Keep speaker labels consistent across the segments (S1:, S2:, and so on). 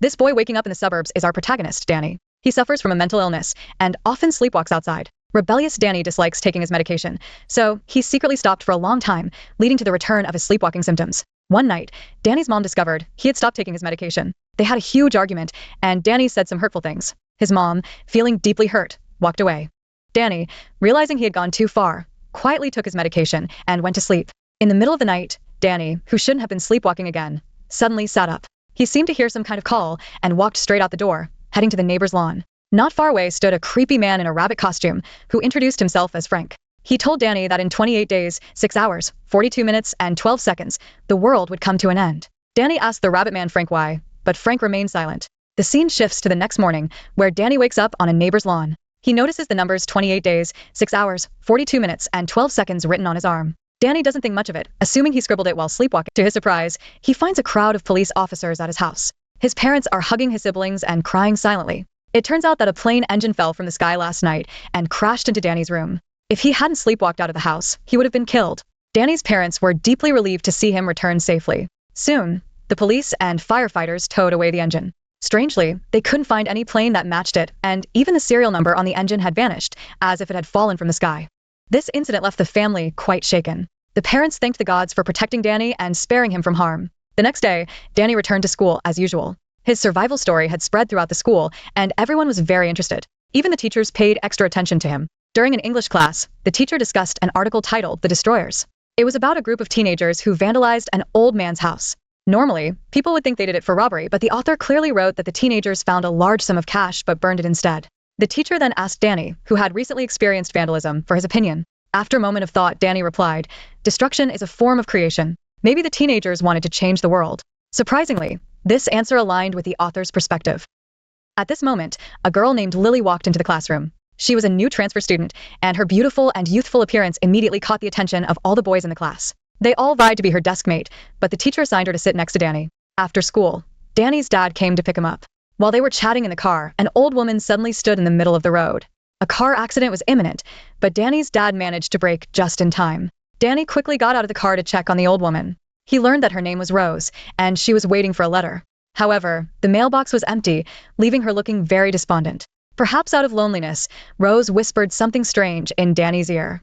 S1: This boy waking up in the suburbs is our protagonist, Danny. He suffers from a mental illness and often sleepwalks outside. Rebellious Danny dislikes taking his medication, so he secretly stopped for a long time, leading to the return of his sleepwalking symptoms. One night, Danny's mom discovered he had stopped taking his medication. They had a huge argument, and Danny said some hurtful things. His mom, feeling deeply hurt, walked away. Danny, realizing he had gone too far, quietly took his medication and went to sleep. In the middle of the night, Danny, who shouldn't have been sleepwalking again, suddenly sat up. He seemed to hear some kind of call and walked straight out the door, heading to the neighbor's lawn. Not far away stood a creepy man in a rabbit costume who introduced himself as Frank. He told Danny that in 28 days, 6 hours, 42 minutes, and 12 seconds, the world would come to an end. Danny asked the rabbit man Frank why, but Frank remained silent. The scene shifts to the next morning, where Danny wakes up on a neighbor's lawn. He notices the numbers 28 days, 6 hours, 42 minutes, and 12 seconds written on his arm. Danny doesn't think much of it, assuming he scribbled it while sleepwalking. To his surprise, he finds a crowd of police officers at his house. His parents are hugging his siblings and crying silently. It turns out that a plane engine fell from the sky last night and crashed into Danny's room. If he hadn't sleepwalked out of the house, he would have been killed. Danny's parents were deeply relieved to see him return safely. Soon, the police and firefighters towed away the engine. Strangely, they couldn't find any plane that matched it, and even the serial number on the engine had vanished, as if it had fallen from the sky. This incident left the family quite shaken. The parents thanked the gods for protecting Danny and sparing him from harm. The next day, Danny returned to school as usual. His survival story had spread throughout the school, and everyone was very interested. Even the teachers paid extra attention to him. During an English class, the teacher discussed an article titled The Destroyers. It was about a group of teenagers who vandalized an old man's house. Normally, people would think they did it for robbery, but the author clearly wrote that the teenagers found a large sum of cash but burned it instead. The teacher then asked Danny, who had recently experienced vandalism, for his opinion. After a moment of thought, Danny replied, "Destruction is a form of creation. Maybe the teenagers wanted to change the world." Surprisingly, this answer aligned with the author's perspective. At this moment, a girl named Lily walked into the classroom. She was a new transfer student, and her beautiful and youthful appearance immediately caught the attention of all the boys in the class. They all vied to be her desk mate, but the teacher assigned her to sit next to Danny. After school, Danny's dad came to pick him up. While they were chatting in the car, an old woman suddenly stood in the middle of the road. A car accident was imminent, but Danny's dad managed to brake just in time. Danny quickly got out of the car to check on the old woman. He learned that her name was Rose, and she was waiting for a letter. However, the mailbox was empty, leaving her looking very despondent. Perhaps out of loneliness, Rose whispered something strange in Danny's ear.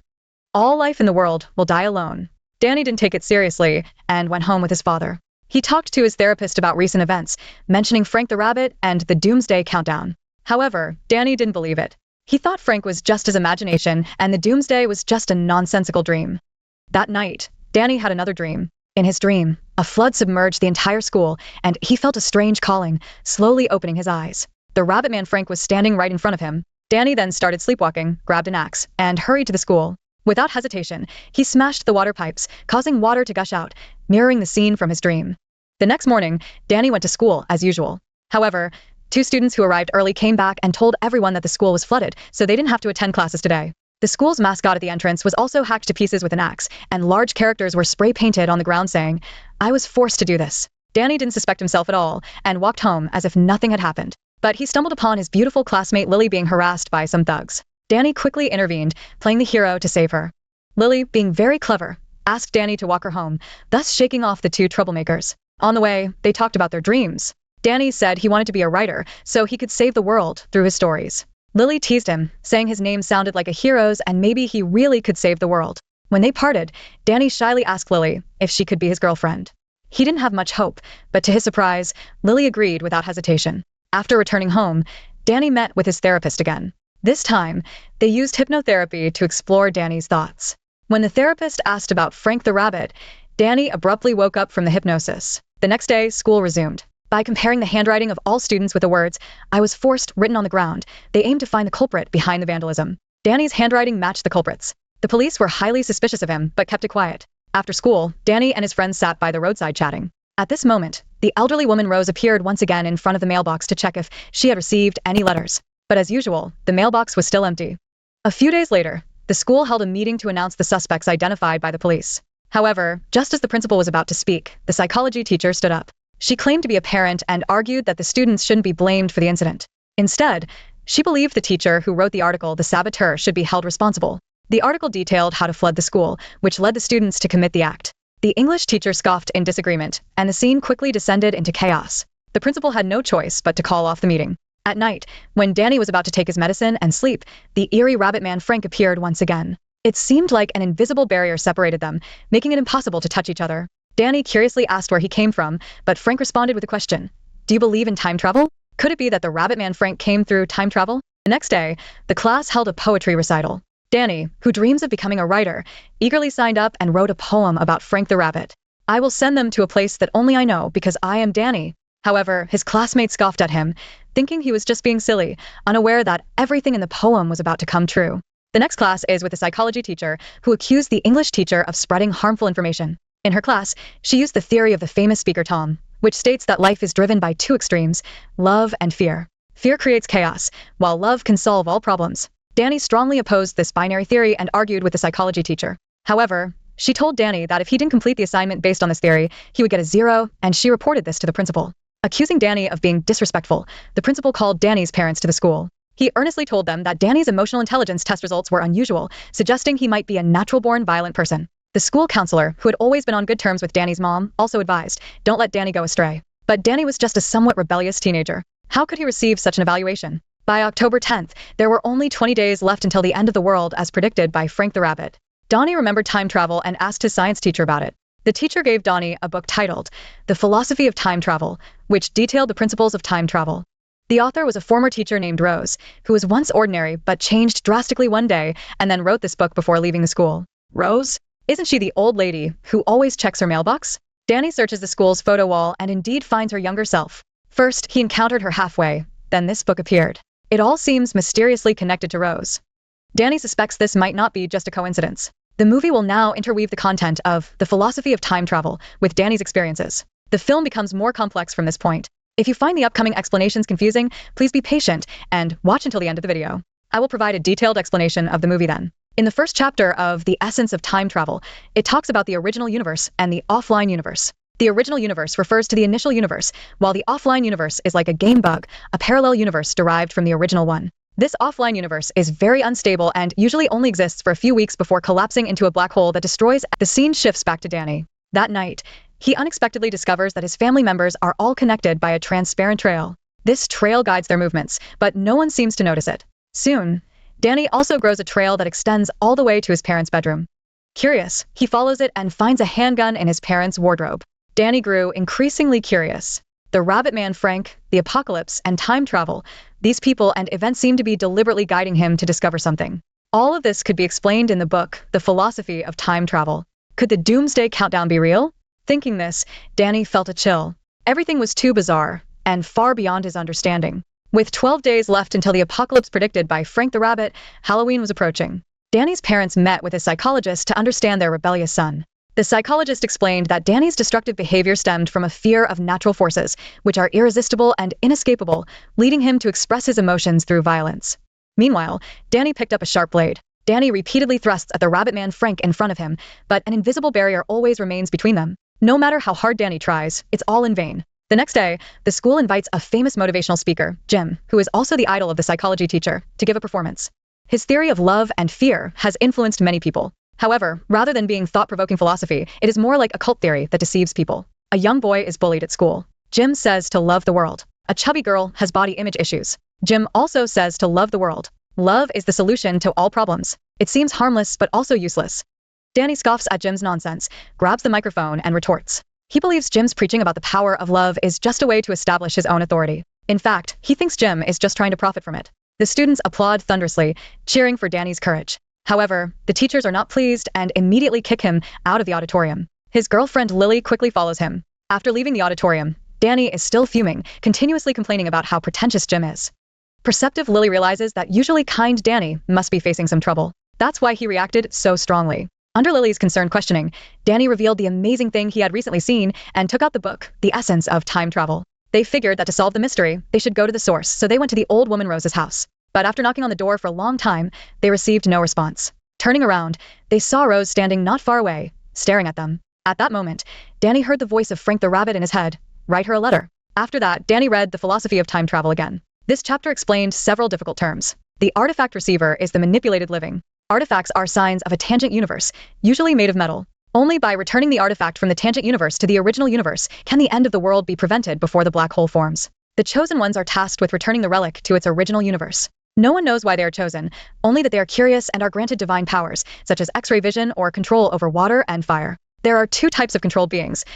S1: "All life in the world will die alone." Danny didn't take it seriously and went home with his father. He talked to his therapist about recent events, mentioning Frank the Rabbit and the Doomsday Countdown. However, Danny didn't believe it. He thought Frank was just his imagination and the Doomsday was just a nonsensical dream. That night, Danny had another dream. In his dream, a flood submerged the entire school, and he felt a strange calling, slowly opening his eyes. The rabbit man Frank was standing right in front of him. Danny then started sleepwalking, grabbed an axe, and hurried to the school. Without hesitation, he smashed the water pipes, causing water to gush out, mirroring the scene from his dream. The next morning, Danny went to school as usual. However, 2 students who arrived early came back and told everyone that the school was flooded, so they didn't have to attend classes today. The school's mascot at the entrance was also hacked to pieces with an axe, and large characters were spray-painted on the ground saying, "I was forced to do this." Danny didn't suspect himself at all, and walked home as if nothing had happened. But he stumbled upon his beautiful classmate Lily being harassed by some thugs. Danny quickly intervened, playing the hero to save her. Lily, being very clever, asked Danny to walk her home, thus shaking off the 2 troublemakers. On the way, they talked about their dreams. Danny said he wanted to be a writer, so he could save the world through his stories. Lily teased him, saying his name sounded like a hero's and maybe he really could save the world. When they parted, Danny shyly asked Lily if she could be his girlfriend. He didn't have much hope, but to his surprise, Lily agreed without hesitation. After returning home, Danny met with his therapist again. This time, they used hypnotherapy to explore Danny's thoughts. When the therapist asked about Frank the Rabbit, Danny abruptly woke up from the hypnosis. The next day, school resumed. By comparing the handwriting of all students with the words, "I was forced" written on the ground, they aimed to find the culprit behind the vandalism. Danny's handwriting matched the culprit's. The police were highly suspicious of him, but kept it quiet. After school, Danny and his friends sat by the roadside chatting. At this moment, the elderly woman Rose appeared once again in front of the mailbox to check if she had received any letters. But as usual, the mailbox was still empty. A few days later, the school held a meeting to announce the suspects identified by the police. However, just as the principal was about to speak, the psychology teacher stood up. She claimed to be a parent and argued that the students shouldn't be blamed for the incident. Instead, she believed the teacher who wrote the article, The Saboteur, should be held responsible. The article detailed how to flood the school, which led the students to commit the act. The English teacher scoffed in disagreement, and the scene quickly descended into chaos. The principal had no choice but to call off the meeting. At night, when Danny was about to take his medicine and sleep, the eerie rabbit man Frank appeared once again. It seemed like an invisible barrier separated them, making it impossible to touch each other. Danny curiously asked where he came from, but Frank responded with a question. Do you believe in time travel? Could it be that the rabbit man Frank came through time travel? The next day, the class held a poetry recital. Danny, who dreams of becoming a writer, eagerly signed up and wrote a poem about Frank the rabbit. I will send them to a place that only I know because I am Danny. However, his classmates scoffed at him, thinking he was just being silly, unaware that everything in the poem was about to come true. The next class is with a psychology teacher who accused the English teacher of spreading harmful information. In her class, she used the theory of the famous speaker Tom, which states that life is driven by two extremes, love and fear. Fear creates chaos, while love can solve all problems. Danny strongly opposed this binary theory and argued with the psychology teacher. However, she told Danny that if he didn't complete the assignment based on this theory, he would get a 0, and she reported this to the principal. Accusing Danny of being disrespectful, the principal called Danny's parents to the school. He earnestly told them that Danny's emotional intelligence test results were unusual, suggesting he might be a natural-born violent person. The school counselor, who had always been on good terms with Danny's mom, also advised, don't let Danny go astray. But Danny was just a somewhat rebellious teenager. How could he receive such an evaluation? By October 10th, there were only 20 days left until the end of the world as predicted by Frank the Rabbit. Donnie remembered time travel and asked his science teacher about it. The teacher gave Donnie a book titled The Philosophy of Time Travel, which detailed the principles of time travel. The author was a former teacher named Rose, who was once ordinary but changed drastically one day and then wrote this book before leaving the school. Rose? Isn't she the old lady who always checks her mailbox? Danny searches the school's photo wall and indeed finds her younger self. First, he encountered her halfway, then this book appeared. It all seems mysteriously connected to Rose. Danny suspects this might not be just a coincidence. The movie will now interweave the content of The Philosophy of Time Travel with Danny's experiences. The film becomes more complex from this point. If you find the upcoming explanations confusing, please be patient and watch until the end of the video. I will provide a detailed explanation of the movie then. In the first chapter of The Essence of Time Travel, it talks about the original universe and the offline universe. The original universe refers to the initial universe, while the offline universe is like a game bug, a parallel universe derived from the original one. This offline universe is very unstable and usually only exists for a few weeks before collapsing into a black hole that destroys. The scene shifts back to Danny. That night, he unexpectedly discovers that his family members are all connected by a transparent trail. This trail guides their movements, but no one seems to notice it. Soon, Danny also grows a trail that extends all the way to his parents' bedroom. Curious, he follows it and finds a handgun in his parents' wardrobe. Danny grew increasingly curious. The rabbit man Frank, the apocalypse, and time travel, these people and events seem to be deliberately guiding him to discover something. All of this could be explained in the book, The Philosophy of Time Travel. Could the doomsday countdown be real? Thinking this, Danny felt a chill. Everything was too bizarre, and far beyond his understanding. With 12 days left until the apocalypse predicted by Frank the Rabbit, Halloween was approaching. Danny's parents met with a psychologist to understand their rebellious son. The psychologist explained that Danny's destructive behavior stemmed from a fear of natural forces, which are irresistible and inescapable, leading him to express his emotions through violence. Meanwhile, Danny picked up a sharp blade. Danny repeatedly thrusts at the rabbit man Frank in front of him, but an invisible barrier always remains between them. No matter how hard Danny tries, it's all in vain. The next day, the school invites a famous motivational speaker, Jim, who is also the idol of the psychology teacher, to give a performance. His theory of love and fear has influenced many people. However, rather than being thought-provoking philosophy, it is more like a cult theory that deceives people. A young boy is bullied at school. Jim says to love the world. A chubby girl has body image issues. Jim also says to love the world. Love is the solution to all problems. It seems harmless but also useless. Danny scoffs at Jim's nonsense, grabs the microphone, and retorts. He believes Jim's preaching about the power of love is just a way to establish his own authority. In fact, he thinks Jim is just trying to profit from it. The students applaud thunderously, cheering for Danny's courage. However, the teachers are not pleased and immediately kick him out of the auditorium. His girlfriend Lily quickly follows him. After leaving the auditorium, Danny is still fuming, continuously complaining about how pretentious Jim is. Perceptive Lily realizes that usually kind Danny must be facing some trouble. That's why he reacted so strongly. Under Lily's concerned questioning, Danny revealed the amazing thing he had recently seen and took out the book, The Essence of Time Travel. They figured that to solve the mystery, they should go to the source, so they went to the old woman Rose's house. But after knocking on the door for a long time, they received no response. Turning around, they saw Rose standing not far away, staring at them. At that moment, Danny heard the voice of Frank the Rabbit in his head. Write her a letter. After that, Danny read The Philosophy of Time Travel again. This chapter explained several difficult terms. The artifact receiver is the manipulated living. Artifacts are signs of a tangent universe, usually made of metal. Only by returning the artifact from the tangent universe to the original universe can the end of the world be prevented before the black hole forms. The chosen ones are tasked with returning the relic to its original universe. No one knows why they are chosen, only that they are curious and are granted divine powers, such as X-ray vision or control over water and fire. There are two types of controlled beings.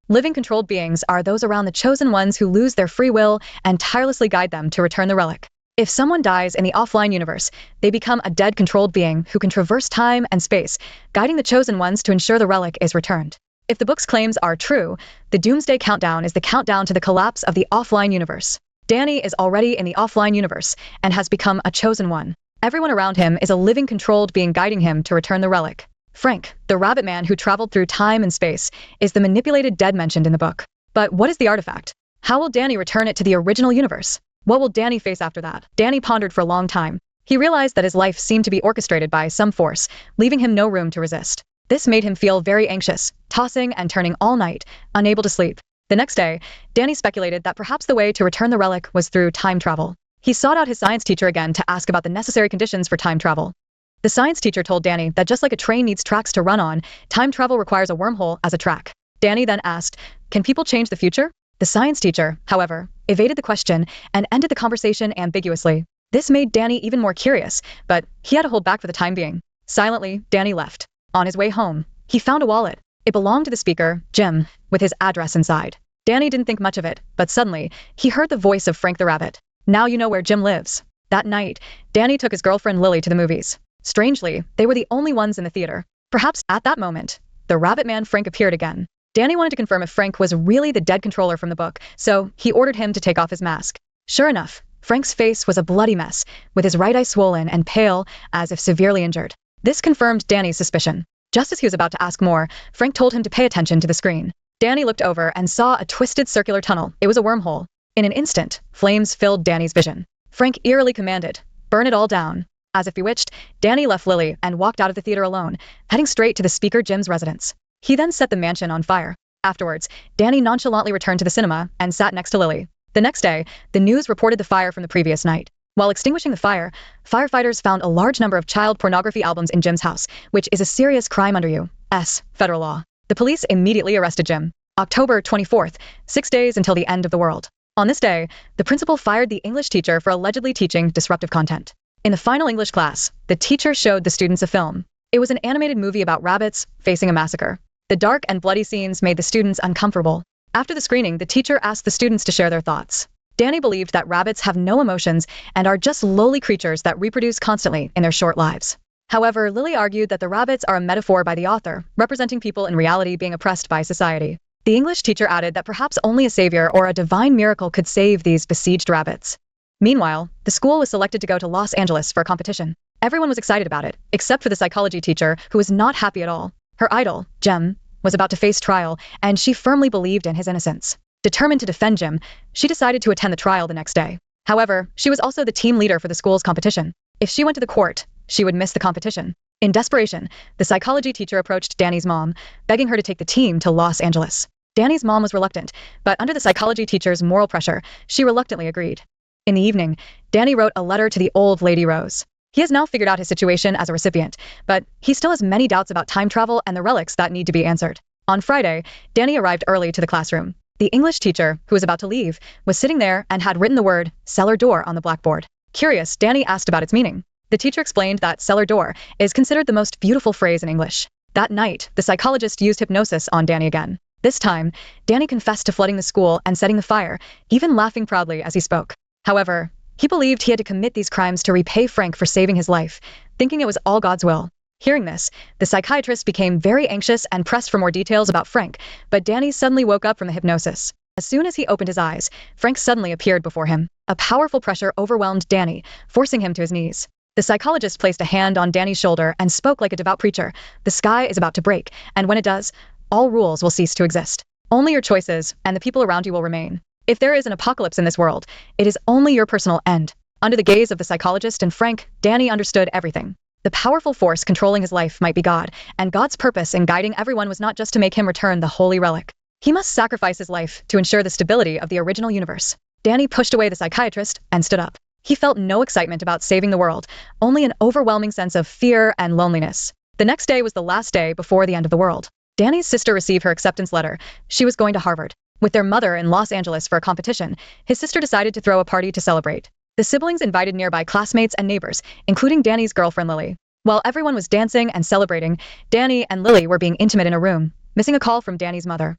S1: Living controlled beings are those around the chosen ones who lose their free will and tirelessly guide them to return the relic. If someone dies in the offline universe, they become a dead controlled being who can traverse time and space, guiding the chosen ones to ensure the relic is returned. If the book's claims are true, the Doomsday Countdown is the countdown to the collapse of the offline universe. Danny is already in the offline universe and has become a chosen one. Everyone around him is a living controlled being guiding him to return the relic. Frank, the rabbit man who traveled through time and space, is the manipulated dead mentioned in the book. But what is the artifact? How will Danny return it to the original universe? What will Danny face after that? Danny pondered for a long time. He realized that his life seemed to be orchestrated by some force, leaving him no room to resist. This made him feel very anxious, tossing and turning all night, unable to sleep. The next day, Danny speculated that perhaps the way to return the relic was through time travel. He sought out his science teacher again to ask about the necessary conditions for time travel. The science teacher told Danny that just like a train needs tracks to run on, time travel requires a wormhole as a track. Danny then asked, "Can people change the future?" The science teacher, however, evaded the question and ended the conversation ambiguously. This made Danny even more curious, but he had to hold back for the time being. Silently, Danny left. On his way home, he found a wallet. It belonged to the speaker, Jim, with his address inside. Danny didn't think much of it, but suddenly, he heard the voice of Frank the Rabbit. "Now you know where Jim lives." That night, Danny took his girlfriend Lily to the movies. Strangely, they were the only ones in the theater. Perhaps at that moment, the rabbit man Frank appeared again. Danny wanted to confirm if Frank was really the dead controller from the book, so he ordered him to take off his mask. Sure enough, Frank's face was a bloody mess, with his right eye swollen and pale, as if severely injured. This confirmed Danny's suspicion. Just as he was about to ask more, Frank told him to pay attention to the screen. Danny looked over and saw a twisted circular tunnel. It was a wormhole. In an instant, flames filled Danny's vision. Frank eerily commanded, "Burn it all down." As if bewitched, Danny left Lily and walked out of the theater alone, heading straight to the speaker Jim's residence. He then set the mansion on fire. Afterwards, Danny nonchalantly returned to the cinema and sat next to Lily. The next day, the news reported the fire from the previous night. While extinguishing the fire, firefighters found a large number of child pornography albums in Jim's house, which is a serious crime under U.S. federal law. The police immediately arrested Jim. October 24th, 6 days until the end of the world. On this day, the principal fired the English teacher for allegedly teaching disruptive content. In the final English class, the teacher showed the students a film. It was an animated movie about rabbits facing a massacre. The dark and bloody scenes made the students uncomfortable. After the screening, the teacher asked the students to share their thoughts. Danny believed that rabbits have no emotions and are just lowly creatures that reproduce constantly in their short lives. However, Lily argued that the rabbits are a metaphor by the author, representing people in reality being oppressed by society. The English teacher added that perhaps only a savior or a divine miracle could save these besieged rabbits. Meanwhile, the school was selected to go to Los Angeles for a competition. Everyone was excited about it, except for the psychology teacher, who was not happy at all. Her idol, Jim, was about to face trial, and she firmly believed in his innocence. Determined to defend Jim, she decided to attend the trial the next day. However, she was also the team leader for the school's competition. If she went to the court, she would miss the competition. In desperation, the psychology teacher approached Danny's mom, begging her to take the team to Los Angeles. Danny's mom was reluctant, but under the psychology teacher's moral pressure, she reluctantly agreed. In the evening, Danny wrote a letter to the old Lady Rose. He has now figured out his situation as a recipient, but he still has many doubts about time travel and the relics that need to be answered. On Friday, Danny arrived early to the classroom. The English teacher, who was about to leave, was sitting there and had written the word cellar door on the blackboard. Curious, Danny asked about its meaning. The teacher explained that cellar door is considered the most beautiful phrase in English. That night, the psychologist used hypnosis on Danny again. This time, Danny confessed to flooding the school and setting the fire, even laughing proudly as he spoke. However, he believed he had to commit these crimes to repay Frank for saving his life, thinking it was all God's will. Hearing this, the psychiatrist became very anxious and pressed for more details about Frank, but Danny suddenly woke up from the hypnosis. As soon as he opened his eyes, Frank suddenly appeared before him. A powerful pressure overwhelmed Danny, forcing him to his knees. The psychologist placed a hand on Danny's shoulder and spoke like a devout preacher. "The sky is about to break, and when it does, all rules will cease to exist. Only your choices and the people around you will remain. If there is an apocalypse in this world, it is only your personal end." Under the gaze of the psychologist and Frank, Danny understood everything. The powerful force controlling his life might be God, and God's purpose in guiding everyone was not just to make him return the holy relic. He must sacrifice his life to ensure the stability of the original universe. Danny pushed away the psychiatrist and stood up. He felt no excitement about saving the world, only an overwhelming sense of fear and loneliness. The next day was the last day before the end of the world. Danny's sister received her acceptance letter. She was going to Harvard. With their mother in Los Angeles for a competition, his sister decided to throw a party to celebrate. The siblings invited nearby classmates and neighbors, including Danny's girlfriend Lily. While everyone was dancing and celebrating, Danny and Lily were being intimate in a room, missing a call from Danny's mother.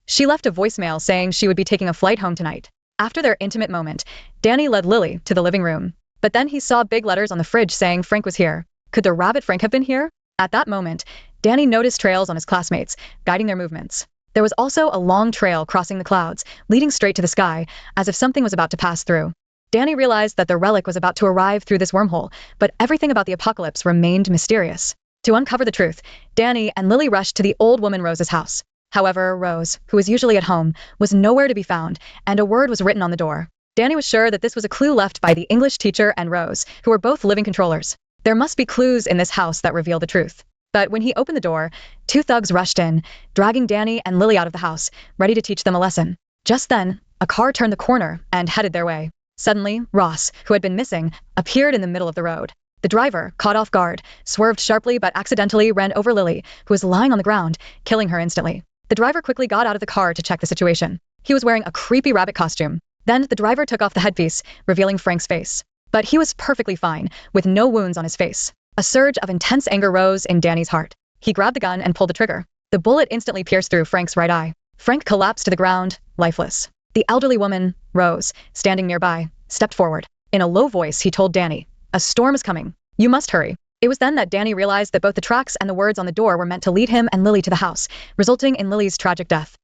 S1: She left a voicemail saying she would be taking a flight home tonight. After their intimate moment, Danny led Lily to the living room. But then he saw big letters on the fridge saying Frank was here. Could the rabbit Frank have been here? At that moment, Danny noticed trails on his classmates, guiding their movements. There was also a long trail crossing the clouds, leading straight to the sky, as if something was about to pass through. Danny realized that the relic was about to arrive through this wormhole, but everything about the apocalypse remained mysterious. To uncover the truth, Danny and Lily rushed to the old woman Rose's house. However, Rose, who was usually at home, was nowhere to be found, and a word was written on the door. Danny was sure that this was a clue left by the English teacher and Rose, who were both living controllers. There must be clues in this house that reveal the truth. But when he opened the door, two thugs rushed in, dragging Danny and Lily out of the house, ready to teach them a lesson. Just then, a car turned the corner and headed their way. Suddenly, Ross, who had been missing, appeared in the middle of the road. The driver, caught off guard, swerved sharply but accidentally ran over Lily, who was lying on the ground, killing her instantly. The driver quickly got out of the car to check the situation. He was wearing a creepy rabbit costume. Then the driver took off the headpiece, revealing Frank's face. But he was perfectly fine, with no wounds on his face. A surge of intense anger rose in Danny's heart. He grabbed the gun and pulled the trigger. The bullet instantly pierced through Frank's right eye. Frank collapsed to the ground, lifeless. The elderly woman, Rose, standing nearby, stepped forward. In a low voice, he told Danny, "A storm is coming. You must hurry." It was then that Danny realized that both the tracks and the words on the door were meant to lead him and Lily to the house, resulting in Lily's tragic death.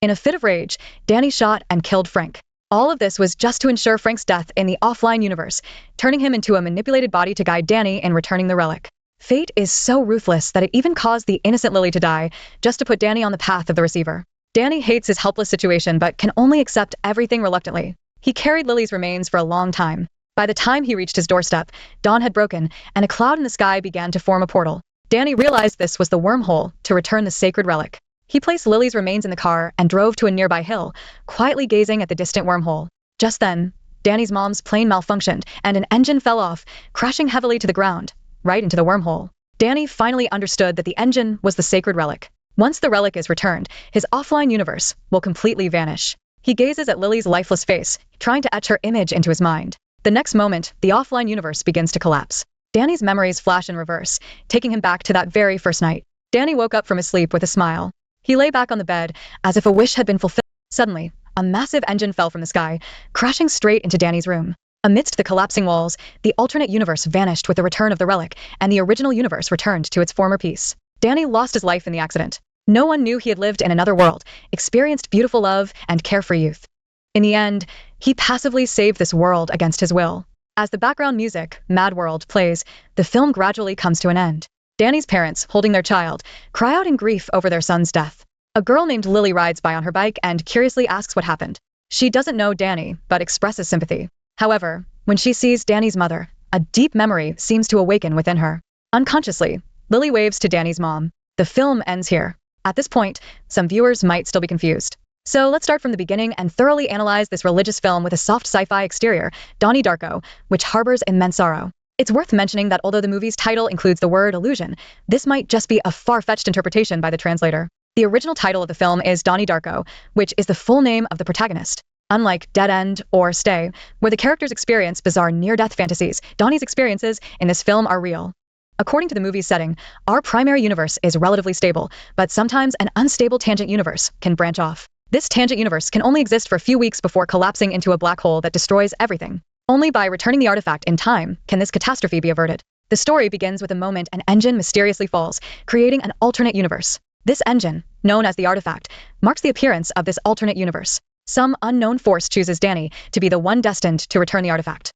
S1: In a fit of rage, Danny shot and killed Frank. All of this was just to ensure Frank's death in the offline universe, turning him into a manipulated body to guide Danny in returning the relic. Fate is so ruthless that it even caused the innocent Lily to die, just to put Danny on the path of the receiver. Danny hates his helpless situation but can only accept everything reluctantly. He carried Lily's remains for a long time. By the time he reached his doorstep, dawn had broken, and a cloud in the sky began to form a portal. Danny realized this was the wormhole to return the sacred relic. He placed Lily's remains in the car and drove to a nearby hill, quietly gazing at the distant wormhole. Just then, Danny's mom's plane malfunctioned, and an engine fell off, crashing heavily to the ground, right into the wormhole. Danny finally understood that the engine was the sacred relic. Once the relic is returned, his offline universe will completely vanish. He gazes at Lily's lifeless face, trying to etch her image into his mind. The next moment, the offline universe begins to collapse. Danny's memories flash in reverse, taking him back to that very first night. Danny woke up from his sleep with a smile. He lay back on the bed, as if a wish had been fulfilled. Suddenly, a massive engine fell from the sky, crashing straight into Danny's room. Amidst the collapsing walls, the alternate universe vanished with the return of the relic, and the original universe returned to its former peace. Danny lost his life in the accident. No one knew he had lived in another world, experienced beautiful love, and carefree youth. In the end, he passively saved this world against his will. As the background music, Mad World, plays, the film gradually comes to an end. Danny's parents, holding their child, cry out in grief over their son's death. A girl named Lily rides by on her bike and curiously asks what happened. She doesn't know Danny, but expresses sympathy. However, when she sees Danny's mother, a deep memory seems to awaken within her. Unconsciously, Lily waves to Danny's mom. The film ends here. At this point, some viewers might still be confused. So let's start from the beginning and thoroughly analyze this religious film with a soft sci-fi exterior, Donnie Darko, which harbors immense sorrow. It's worth mentioning that although the movie's title includes the word illusion, this might just be a far-fetched interpretation by the translator. The original title of the film is Donnie Darko, which is the full name of the protagonist. Unlike Dead End or Stay, where the characters experience bizarre near-death fantasies, Donnie's experiences in this film are real. According to the movie's setting, our primary universe is relatively stable, but sometimes an unstable tangent universe can branch off. This tangent universe can only exist for a few weeks before collapsing into a black hole that destroys everything. Only by returning the artifact in time can this catastrophe be averted. The story begins with a moment an engine mysteriously falls, creating an alternate universe. This engine, known as the artifact, marks the appearance of this alternate universe. Some unknown force chooses Danny to be the one destined to return the artifact.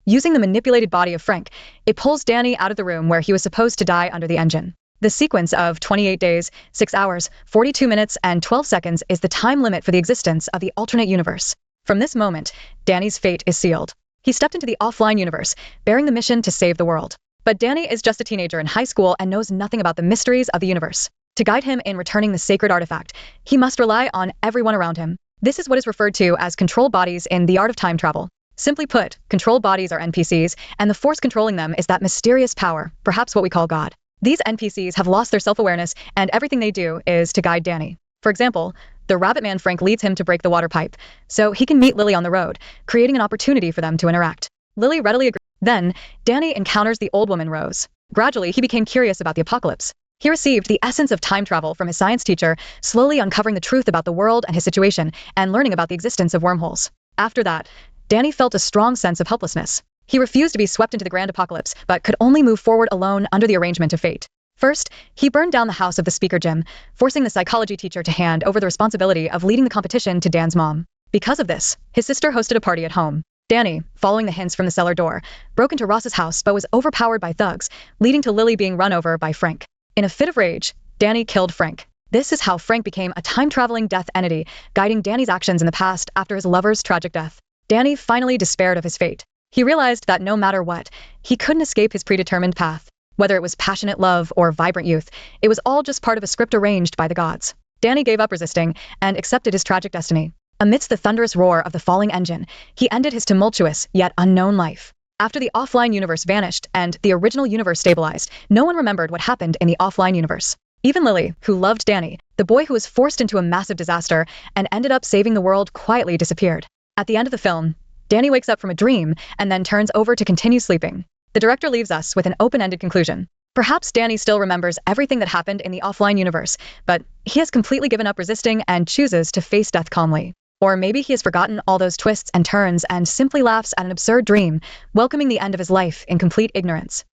S1: Using the manipulated body of Frank, it pulls Danny out of the room where he was supposed to die under the engine. The sequence of 28 days, 6 hours, 42 minutes, and 12 seconds is the time limit for the existence of the alternate universe. From this moment, Danny's fate is sealed. He stepped into the offline universe, bearing the mission to save the world. But Danny is just a teenager in high school and knows nothing about the mysteries of the universe. To guide him in returning the sacred artifact, he must rely on everyone around him. This is what is referred to as control bodies in The Art of Time Travel. Simply put, control bodies are NPCs, and the force controlling them is that mysterious power, perhaps what we call God. These NPCs have lost their self-awareness, and everything they do is to guide Danny. For example, the rabbit man Frank leads him to break the water pipe, so he can meet Lily on the road, creating an opportunity for them to interact. Lily readily agrees. Then, Danny encounters the old woman Rose. Gradually, he became curious about the apocalypse. He received the essence of time travel from his science teacher, slowly uncovering the truth about the world and his situation, and learning about the existence of wormholes. After that, Danny felt a strong sense of helplessness. He refused to be swept into the grand apocalypse, but could only move forward alone under the arrangement of fate. First, he burned down the house of the speaker gym, forcing the psychology teacher to hand over the responsibility of leading the competition to Dan's mom. Because of this, his sister hosted a party at home. Danny, following the hints from the cellar door, broke into Ross's house but was overpowered by thugs, leading to Lily being run over by Frank. In a fit of rage, Danny killed Frank. This is how Frank became a time-traveling death entity, guiding Danny's actions in the past after his lover's tragic death. Danny finally despaired of his fate. He realized that no matter what, he couldn't escape his predetermined path. Whether it was passionate love or vibrant youth, it was all just part of a script arranged by the gods. Danny gave up resisting and accepted his tragic destiny. Amidst the thunderous roar of the falling engine, he ended his tumultuous yet unknown life. After the offline universe vanished and the original universe stabilized, no one remembered what happened in the offline universe. Even Lily, who loved Danny, the boy who was forced into a massive disaster and ended up saving the world, quietly disappeared. At the end of the film, Danny wakes up from a dream and then turns over to continue sleeping. The director leaves us with an open-ended conclusion. Perhaps Danny still remembers everything that happened in the offline universe, but he has completely given up resisting and chooses to face death calmly. Or maybe he has forgotten all those twists and turns and simply laughs at an absurd dream, welcoming the end of his life in complete ignorance.